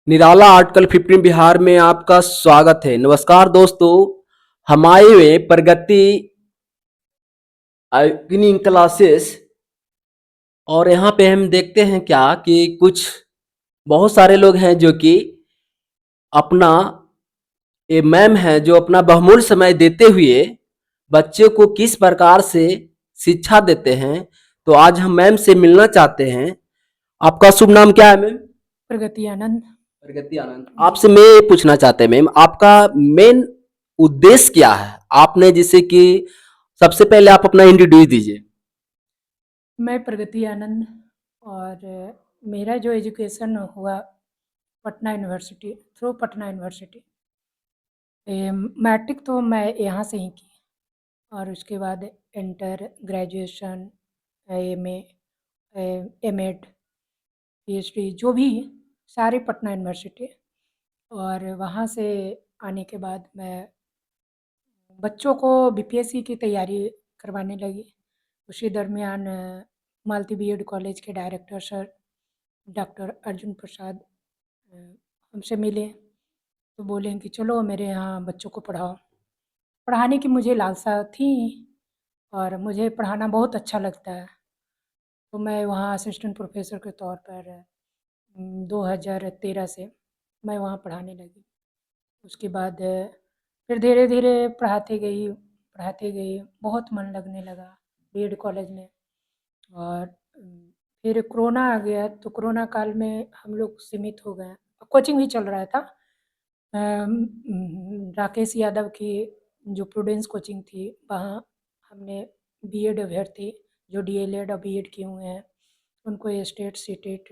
निराला article 15 Bihar में आपका स्वागत है। नमस्कार दोस्तों, हमारे प्रगति इवनिंग क्लासेस और यहाँ पे हम देखते हैं क्या कि कुछ बहुत सारे लोग हैं जो कि अपना ये मैम है जो अपना बहुमूल्य समय देते हुए बच्चे को किस प्रकार से शिक्षा देते हैं। तो आज हम मैम से मिलना चाहते हैं। आपका शुभ नाम क्या है मैम? प्रगति आनंद। प्रगति आनंद। आपसे मैं ये पूछना चाहते हैं मैम, आपका मेन उद्देश्य क्या है? आपने जैसे कि सबसे पहले आप अपना इंट्रोड्यूस दीजिए। मैं प्रगति आनंद और मेरा जो एजुकेशन हुआ Patna university through Patna university. Matric तो मैं यहाँ से ही की और उसके बाद inter graduation MA MEd PhD जो भी सारे पटना यूनिवर्सिटी। और वहाँ से आने के बाद मैं बच्चों को बीपीएससी की तैयारी करवाने लगी। उसी दरमियान मालती बीएड कॉलेज के director sir doctor Arjun Prasad हमसे मिले तो बोले कि चलो मेरे यहाँ बच्चों को पढ़ाओ। पढ़ाने की मुझे लालसा थी और मुझे पढ़ाना बहुत अच्छा लगता है, तो मैं वहाँ असिस्टेंट प्रोफेसर के तौर पर 2013 से मैं वहाँ पढ़ाने लगी। उसके बाद फिर धीरे-धीरे पढ़ाते गई, बहुत मन लगने लगा बीएड कॉलेज में। और फिर कोरोना आ गया तो कोरोना काल में हम लोग सीमित हो गए। कोचिंग भी चल रहा था। राकेश यादव की जो प्रूडेंस कोचिंग थी, वहाँ हमने बीएड अभ्यर्थी जो डीएलएड और बीएड किए हुए हैं, उनको स्टेट सीटेट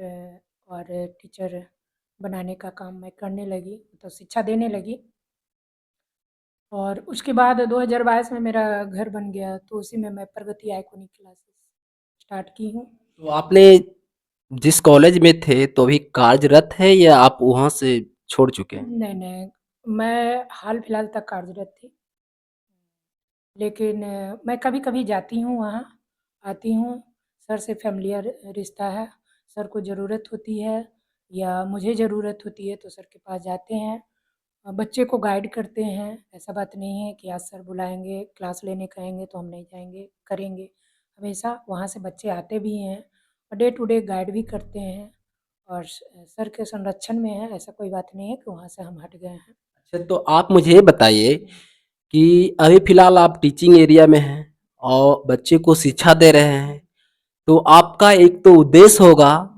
और टीचर बनाने का काम मैं करने लगी, तो शिक्षा देने लगी। और उसके बाद 2022 में मेरा घर बन गया, तो उसी में मैं प्रगति आइकॉनिक क्लासेस स्टार्ट की हूँ। तो आपने जिस कॉलेज में थे तो अभी कार्यरत है या आप वहाँ से छोड़ चुके हैं? नहीं, नहीं, मैं हाल-फिलहाल तक कार्यरत थी। लेकिन मैं कभी-कभी जाती हूँ वहाँ, आती हूँ, सर से फ़ैमिलियर रिश्ता है, सर को ज़रूरत होती है या मुझे ज़रूरत होती है तो सर के पास जाते हैं। बच्चे को गाइड करते हैं, ऐसा बात नहीं है कि आज सर बुलाएँगे, क्लास लेने कहेंगे तो हम नहीं जाएँगे, करेंगे। हमेशा वहाँ से बच्चे आते भी हैं और डे टू डे गाइड भी करते हैं और सर के संरक्षण में है, ऐसा कोई बात नहीं है कि वहाँ से हम हट गए हैं। अच्छा, तो आप मुझे ये बताइए कि अभी फ़िलहाल आप टीचिंग एरिया में हैं और बच्चे को शिक्षा दे रहे हैं, तो आपका एक तो उद्देश्य होगा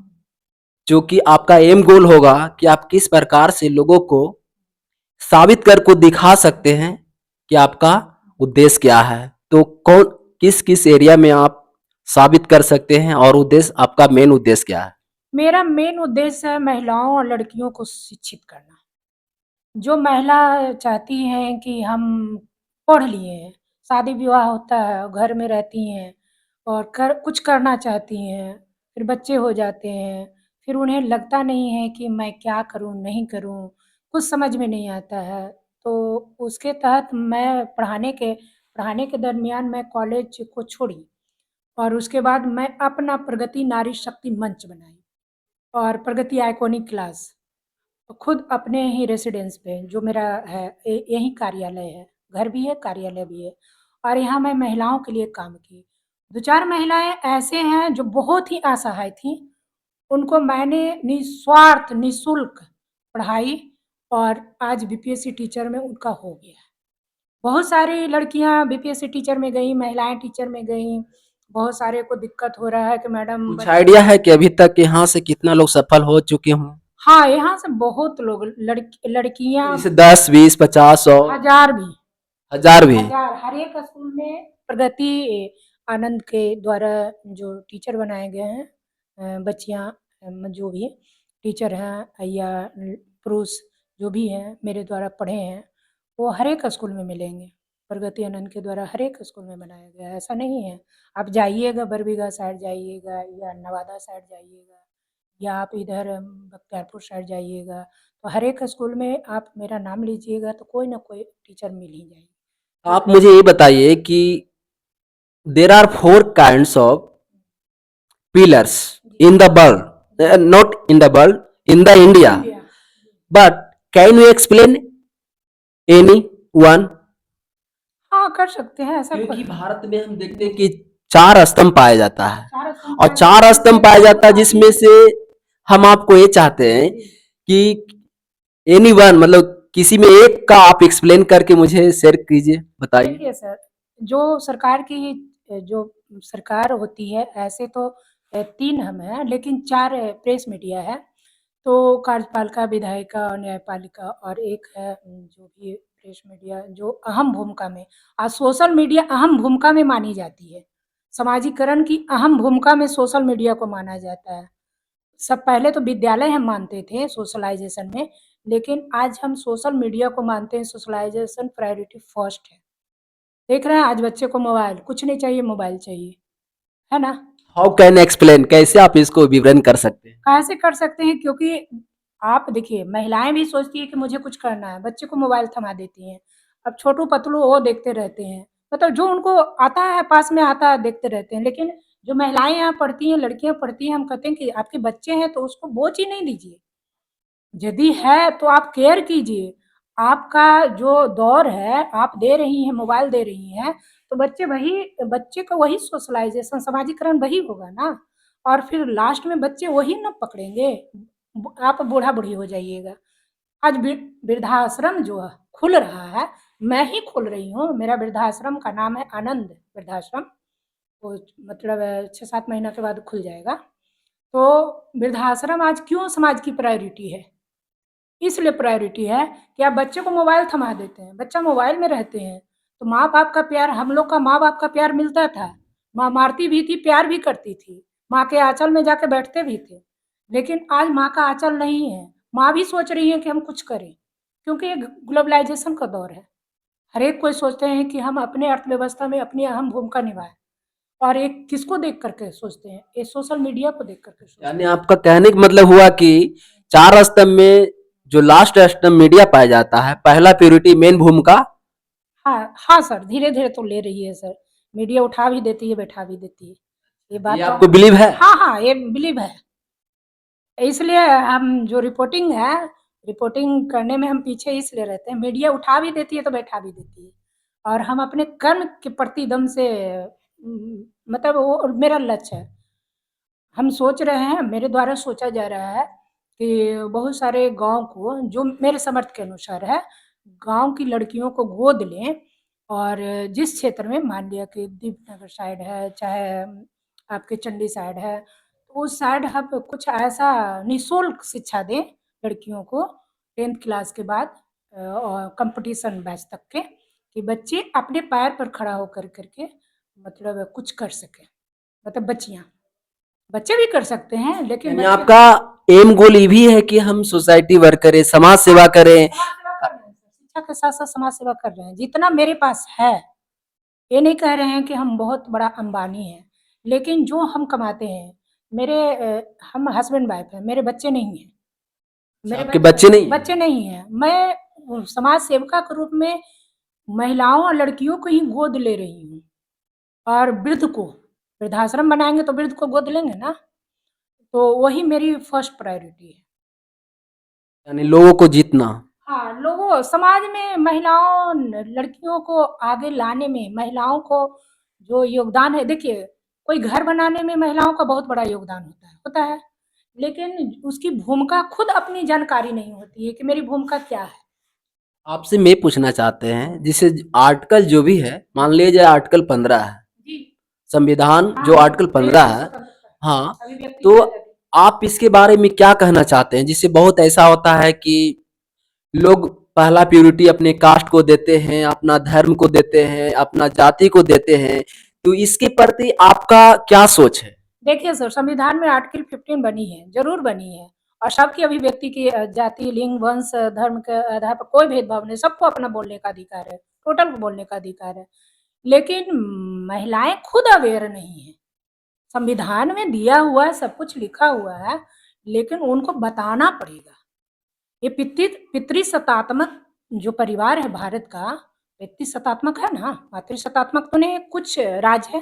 जो कि आपका एम गोल होगा कि आप किस प्रकार से लोगों को साबित कर को दिखा सकते हैं कि आपका उद्देश्य क्या है। तो कौन किस किस एरिया में आप साबित कर सकते हैं और उद्देश्य आपका मेन उद्देश्य क्या है? मेरा मेन उद्देश्य है महिलाओं और लड़कियों को शिक्षित करना। जो महिला चाहती हैं कि हम पढ़ लिए हैं, शादी-विवाह होता है, घर में रहती हैं और कुछ करना चाहती हैं, फिर बच्चे हो जाते हैं, फिर उन्हें लगता नहीं है कि मैं क्या करूँ, नहीं करूँ, कुछ समझ में नहीं आता है। तो उसके तहत मैं पढ़ाने के दरमियान मैं कॉलेज को छोड़ी और उसके बाद मैं अपना प्रगति नारी शक्ति मंच बनाई और प्रगति आइकॉनिक क्लास। तो खुद अपने ही रेसिडेंस पे जो मेरा है यही कार्यालय है, घर भी है, कार्यालय भी है और यहाँ मैं महिलाओं के लिए काम की। 2-4 महिलाएँ ऐसे हैं जो बहुत ही असहाय थीं, उनको मैंने निस्वार्थ, निःशुल्क पढ़ाई और आज बीपीएससी टीचर में उनका हो गया है। बहुत सारी लड़कियाँ बीपीएससी टीचर में गईं, महिलाएँ टीचर में गईं, बहुत सारे को दिक्कत हो रहा है कि मैडम कुछ आइडिया है कि अभी तक यहाँ से कितना लोग सफल हो चुके हों? हाँ, यहाँ से बहुत लोग लड़कियाँ जैसे 10, 20, 50, 100, हज़ार भी, 1000 भी? हज़ार हर एक स्कूल में प्रगति आनंद के द्वारा जो टीचर बनाए गए हैं बच्चियाँ जो भी टीचर हैं या पुरुष जो भी हैं मेरे द्वारा पढ़े हैं, वो हर एक स्कूल में मिलेंगे। प्रगति आनंद के द्वारा हर एक स्कूल में बनाया गया है, ऐसा नहीं है। आप जाइएगा बरबीघा साइड जाइएगा या नवादा साइड जाइएगा या आप इधर बख्तियारपुर साइड जाइएगा, तो हर एक स्कूल में आप मेरा नाम लीजिएगा तो कोई ना कोई टीचर मिल ही जाएगी। आप मुझे ये बताइए कि there are 4 kinds of pillars in the world, not in the world, in the India. India but can you explain any one? हाँ, कर सकते हैं ऐसा क्योंकि कोई भारत में हम देखते हैं कि 4 स्तंभ पाया जाता है 4 स्तंभ और पाए जाते 4 हैं स्तंभ जिसमें पाया जाता है काफ़ी जिसमें से हम आपको ये चाहते हैं जी। कि एनी वन मतलब किसी में एक का आप एक्सप्लेन करके मुझे शेयर कीजिए, बताइए। देखिए सर, जो सरकार की जो सरकार होती है ऐसे तो 3 हम हैं लेकिन 4 प्रेस मीडिया है। तो कार्यपालिका, विधायिका और न्यायपालिका और एक है जो भी प्रेस मीडिया जो अहम भूमिका में आज सोशल मीडिया अहम भूमिका में मानी जाती है। समाजीकरण की अहम भूमिका में सोशल मीडिया को माना जाता है। सब पहले तो विद्यालय हम मानते थे सोशलाइज़ेशन में, लेकिन आज हम सोशल मीडिया को मानते हैं सोशलाइज़ेशन प्रायोरिटी फर्स्ट है। देख रहे हैं आज बच्चे को मोबाइल, कुछ नहीं चाहिए मोबाइल चाहिए, है ना? हाउ कैन एक्सप्लेन कैसे आप इसको विवरण कर सकते हैं? कैसे कर सकते हैं क्योंकि आप देखिए महिलाएँ भी सोचती हैं कि मुझे कुछ करना है, बच्चे को मोबाइल थमा देती हैं। अब छोटू-पतलू वो देखते रहते हैं, मतलब जो उनको आता है पास में आता है देखते रहते हैं। लेकिन जो महिलाएँ यहाँ पढ़ती हैं, लड़कियाँ पढ़ती हैं, हम कहते हैं कि आपके बच्चे हैं तो उसको वो चीज़ नहीं दीजिए। यदि है तो आप केयर कीजिए। आपका जो दौर है, आप दे रही हैं, मोबाइल दे रही हैं, तो बच्चे का वही सोशलाइज़ेशन समाजीकरण वही होगा ना और फिर लास्ट में बच्चे वही ना पकड़ेंगे। आप बूढ़ा-बूढ़ी हो जाइएगा। आज वृद्धाश्रम जो है खुल रहा है, मैं ही खोल रही हूँ, मेरा वृद्धाश्रम का नाम है आनंद वृद्धाश्रम। वो मतलब 6-7 महीना के बाद खुल जाएगा। तो वृद्धाश्रम आज क्यों समाज की प्रायोरिटी है? इसलिए प्रायोरिटी है कि आप बच्चे को मोबाइल थमा देते हैं, बच्चा मोबाइल में रहते हैं, तो माँ-बाप का प्यार हम लोग का माँ-बाप का प्यार मिलता था। माँ मारती भी थी, प्यार भी करती थी, माँ के आँचल में जाके बैठते भी थे। लेकिन आज माँ का आँचल नहीं है, माँ भी सोच रही है कि हम कुछ करें, क्योंकि ये ग्लोबलाइज़ेशन का दौर है। हर एक कोई सोचते हैं कि हम अपने अर्थव्यवस्था में अपनी अहम भूमिका निभाएँ और ये किसको देख कर के सोचते हैं? ये सोशल मीडिया को देख कर के यानी सोचते हैं। आपका कहने का मतलब हुआ कि 4 स्तंभ में जो लास्ट स्तंभ मीडिया पाया जाता है, पहला प्योरिटी मेन भूमिका हाँ, हाँ सर, धीरे-धीरे तो ले रही है सर। मीडिया उठा भी देती है, बैठा भी देती है। ये ये बात तो आपको बिलीव है? हाँ, हाँ, ये बिलीव है। इसलिए हम जो रिपोर्टिंग है, रिपोर्टिंग करने में हम पीछे इसलिए रहते हैं, मीडिया उठा भी देती है तो बैठा भी देती है। और हम अपने कर्म के प्रति एकदम से मतलब वो मेरा लक्ष्य है। हम सोच रहे हैं, मेरे द्वारा सोचा जा रहा है कि बहुत सारे गाँव को जो मेरे समर्थ के अनुसार है, गाँव की लड़कियों को गोद लें और जिस क्षेत्र में मान लिया कि दीपनगर साइड है, चाहे आपके चंडी साइड है, तो उस साइड हम कुछ ऐसा निःशुल्क शिक्षा दें लड़कियों को 10th क्लास के बाद और कॉम्पिटिशन बैच तक के, कि बच्चे अपने पैर पर खड़ा होकर के मतलब कुछ कर सकें, मतलब बच्चियाँ। बच्चे भी कर सकते हैं, लेकिन यानी बच्चे आपका एम गोल ये भी है कि हम सोसाइटी वर्क करें, समाज हाँ, सेवा करें। समाज सेवा कर रहे हैं सर, शिक्षा के साथ-साथ समाज सेवा कर रहे हैं, जितना मेरे पास है। ये नहीं कह रहे हैं कि हम बहुत बड़ा अंबानी हैं, लेकिन जो हम कमाते हैं, मेरे हम हस्बैंड वाइफ हैं, मेरे बच्चे नहीं हैं। अच्छा, मेरे आपके बच्चे नहीं हैं? बच्चे नहीं हैं। मैं समाज सेविका के रूप में महिलाओं और लड़कियों को ही गोद ले रही हूँ और वृद्ध को वृद्धाश्रम बनाएँगे तो वृद्ध को गोद लेंगे ना, तो वही मेरी फर्स्ट प्रायोरिटी है। यानी लोगों को जीतना। हाँ, लोगों समाज में महिलाओं लड़कियों को आगे लाने में महिलाओं को जो योगदान है देखिए, कोई घर बनाने में महिलाओं का बहुत बड़ा योगदान होता है। लेकिन उसकी भूमिका खुद अपनी जानकारी नहीं होती है कि मेरी भूमिका क्या है? आपसे मैं पूछना चाहते हैं, जैसे आर्टिकल जो भी है, मान लीजिए आर्टिकल 15 है, जी। संविधान हाँ, जो हाँ, आर्टिकल 15 व्यक्ति है, स्वतंत्रता, हाँ, अभिव्यक्ति की तो आज़ादी। आप इसके बारे में क्या कहना चाहते हैं? जिससे बहुत ऐसा होता है कि लोग पहला प्योरिटी अपने कास्ट को देते हैं, अपना धर्म को देते हैं, अपना जाति को देते हैं, तो इसके प्रति आपका क्या सोच है? देखिए सर, संविधान में आर्टिकल 15 बनी है, ज़रूर बनी है और सबकी अभिव्यक्ति की जाति, लिंग, वंश, धर्म के आधार पर कोई भेदभाव नहीं, सबको अपना बोलने का अधिकार है, टोटल बोलने का अधिकार है। लेकिन महिलाएँ खुद अवेयर नहीं हैं। संविधान में दिया हुआ है, सब कुछ लिखा हुआ है, लेकिन उनको बताना पड़ेगा। ये पितृसत्तात्मक जो परिवार है भारत का, पितृसत्तात्मक है ना? मातृसत्तात्मक तो नहीं, कुछ राज्य है।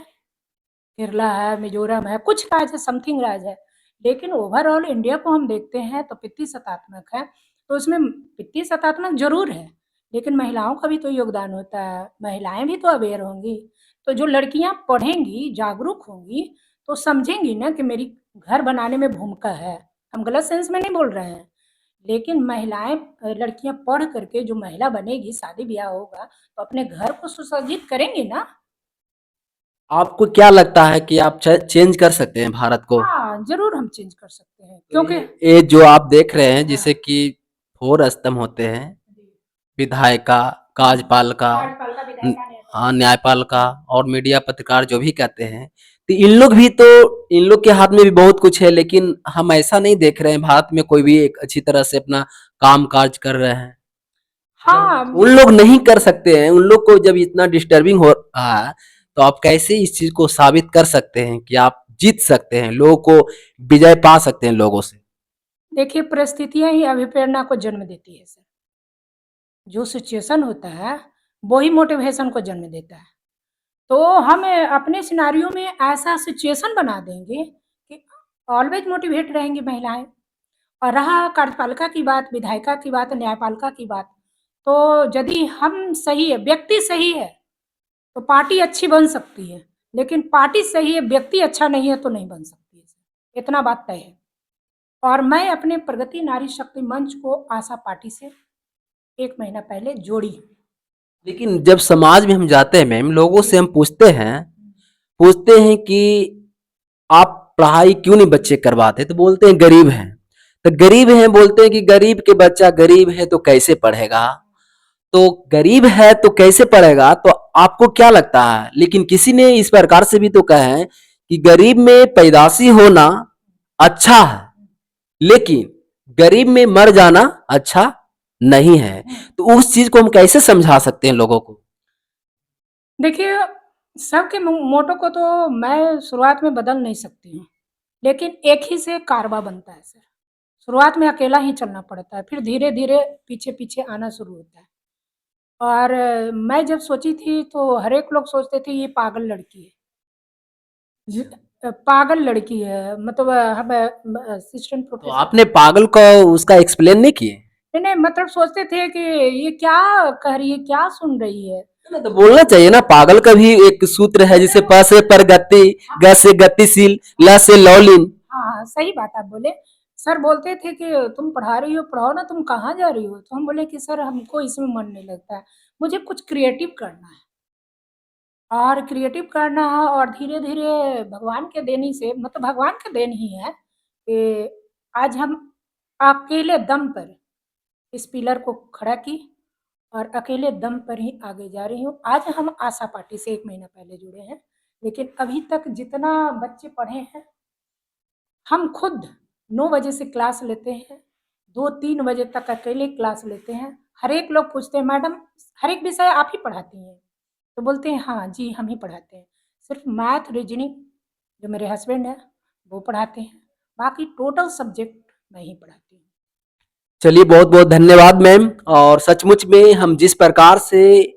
केरला है, मिज़ोरम है, कुछ राज्य समथिंग राज्य है। लेकिन ओवरऑल इंडिया को हम देखते हैं तो पितृसत्तात्मक है। तो उसमें वित्तीय सतात्मक ज़रूर है, लेकिन महिलाओं का भी तो योगदान होता है, महिलाएँ भी तो अवेयर होंगी। तो जो लड़कियाँ पढ़ेंगी, जागरूक होंगी, तो समझेंगी ना कि मेरी घर बनाने में भूमिका है। हम गलत सेंस में नहीं बोल रहे हैं, लेकिन महिलाएँ लड़कियाँ पढ़ कर के जो महिला बनेगी, शादी-ब्याह होगा, तो अपने घर को सुसज्जित करेंगी ना। आपको क्या लगता है कि आप चेंज कर सकते हैं भारत को? हाँ, ज़रूर हम चेंज कर सकते हैं, तो क्योंकि ये जो आप देख रहे हैं हाँ, जैसे कि 4 स्तंभ होते हैं, जी। विधायिका, हाँ, कार्यपालिका, कार्यपालिका, न- विधायिका, न्यायपालिका। हाँ न्यायपालिका और मीडिया पत्रकार जो भी कहते हैं, तो इन लोग के हाथ में भी बहुत कुछ है, लेकिन हम ऐसा नहीं देख रहे हैं भारत में कोई भी एक अच्छी तरह से अपना काम काज कर रहे हैं। हाँ, जब उन लोग नहीं कर सकते हैं, उन लोग को जब इतना डिस्टर्बिंग हो रहा है, तो आप कैसे इस चीज को साबित कर सकते हैं कि आप जीत सकते हैं, लोगों को विजय पा सकते हैं लोगों से? देखिए परिस्थितियाँ ही अभिप्रेरणा को जन्म देती है सर। जो सिचुएशन होता है, वो ही मोटिवेशन को जन्म देता है। तो हम अपने सिनेरियो में ऐसा सिचुएशन बना देंगे कि ऑलवेज़ मोटिवेट रहेंगी महिलाएँ। और रहा कार्यपालिका की बात, विधायिका की बात, न्यायपालिका की बात, तो यदि हम सही है, व्यक्ति सही है, तो पार्टी अच्छी बन सकती है। लेकिन पार्टी सही है, व्यक्ति अच्छा नहीं है तो नहीं बन सकती है। इतना बात तय है। और मैं अपने प्रगति नारी शक्ति मंच को आशा पार्टी से 1 महीना पहले जोड़ी हूँ। लेकिन जब समाज में हम जाते हैं मैम, लोगों से हम पूछते हैं कि आप पढ़ाई क्यों नहीं बच्चे करवाते, तो बोलते हैं गरीब हैं। तो गरीब हैं बोलते हैं कि गरीब के बच्चा गरीब है तो कैसे पढ़ेगा, तो गरीब है तो कैसे पढ़ेगा, तो आपको क्या लगता है? लेकिन किसी ने इस प्रकार से भी तो कहा है कि गरीब में पैदाशी होना अच्छा है, लेकिन गरीब में मर जाना अच्छा नहीं है। तो उस चीज को हम कैसे समझा सकते हैं लोगों को? देखिए, सबके मोटो को तो मैं शुरुआत में बदल नहीं सकती हूँ, लेकिन एक ही से कारवां बनता है सर। शुरुआत में अकेला ही चलना पड़ता है, फिर धीरे-धीरे पीछे-पीछे आना शुरू होता है। और मैं जब सोची थी तो हर एक लोग सोचते थे ये पागल लड़की है। पागल लड़की है मतलब हम असिस्टेंट तो प्रोफेसर। आपने पागल को उसका एक्सप्लेन नहीं किए? नहीं, नहीं मतलब सोचते थे कि ये क्या कह रही है, क्या सुन रही है? ना तो बोलना चाहिए ना, पागल का भी एक सूत्र है, जैसे प से परगति, ग से गतिशील, ल से लौलीन। हाँ, हाँ, सही बात आप बोले। सर बोलते थे कि तुम पढ़ा रही हो, पढ़ाओ ना, तुम कहाँ जा रही हो? तो हम बोले कि सर हमको इसमें मन नहीं लगता है, मुझे कुछ क्रिएटिव करना है। और क्रिएटिव करना है और धीरे-धीरे भगवान के देन से मतलब भगवान का देन ही है कि आज हम अकेले दम पर इस पिलर को खड़ा की और अकेले दम पर ही आगे जा रही हूँ। आज हम आशा पार्टी से 1 महीना पहले जुड़े हैं, लेकिन अभी तक जितना बच्चे पढ़े हैं, हम खुद 9 बजे से क्लास लेते हैं, 2-3 बजे तक अकेले क्लास लेते हैं। हर एक लोग पूछते हैं, "मैडम, हर एक विषय आप ही पढ़ाती हैं?" तो बोलते हैं, "हाँ जी, हम ही पढ़ाते हैं।" सिर्फ़ मैथ, रीज़निंग जो मेरे हस्बैंड हैं, वो पढ़ाते हैं। बाकी टोटल सब्जेक्ट मैं ही पढ़ाती हूँ। चलिए बहुत बहुत धन्यवाद मैम। और सचमुच में हम जिस प्रकार से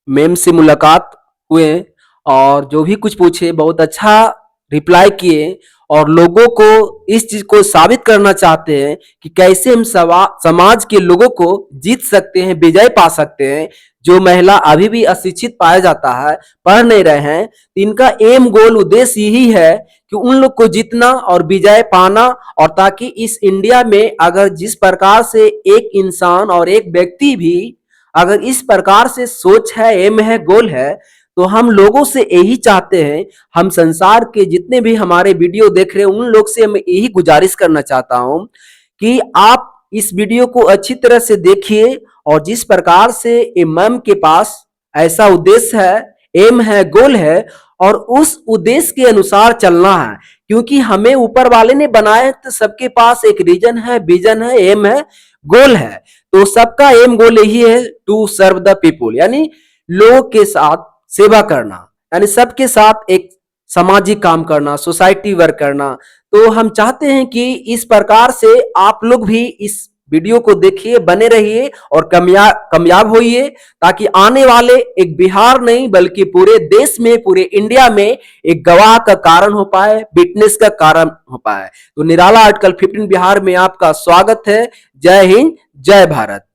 मैम से मुलाकात हुए और जो भी कुछ पूछे बहुत अच्छा रिप्लाई किए, और लोगों को इस चीज को साबित करना चाहते हैं कि कैसे हम समाज के लोगों को जीत सकते हैं, विजय पा सकते हैं। जो महिला अभी भी अशिक्षित पाया जाता है, पढ़ नहीं रहे हैं, तो इनका एम गोल उद्देश्य यही है कि उन लोग को जीतना और विजय पाना। और ताकि इस इंडिया में अगर जिस प्रकार से एक इंसान और एक व्यक्ति भी अगर इस प्रकार से सोच है, एम है, गोल है, तो हम लोगों से यही चाहते हैं, हम संसार के जितने भी हमारे वीडियो देख रहे हैं उन लोग से मैं यही गुजारिश करना चाहता हूं कि आप इस वीडियो को अच्छी तरह से देखिए। और जिस प्रकार से इमाम के पास ऐसा उद्देश्य है, एम है, गोल है, और उस उद्देश्य के अनुसार चलना है, क्योंकि हमें ऊपर वाले ने बनाया तो सबके पास एक रीजन है, विजन है, एम है, गोल है। तो सबका एम गोल यही है, टू सर्व द पीपुल, यानी लोगों के साथ सेवा करना, यानी सबके साथ एक सामाजिक काम करना, सोसाइटी वर्क करना। तो हम चाहते हैं कि इस प्रकार से आप लोग भी इस वीडियो को देखिए, बने रहिए और कामयाब होइए, ताकि आने वाले एक बिहार नहीं बल्कि पूरे देश में, पूरे इंडिया में एक गवाह का कारण हो पाए, विटनेस का कारण हो पाए। तो निराला आर्टिकल 15 बिहार में आपका स्वागत है। जय हिंद, जय भारत।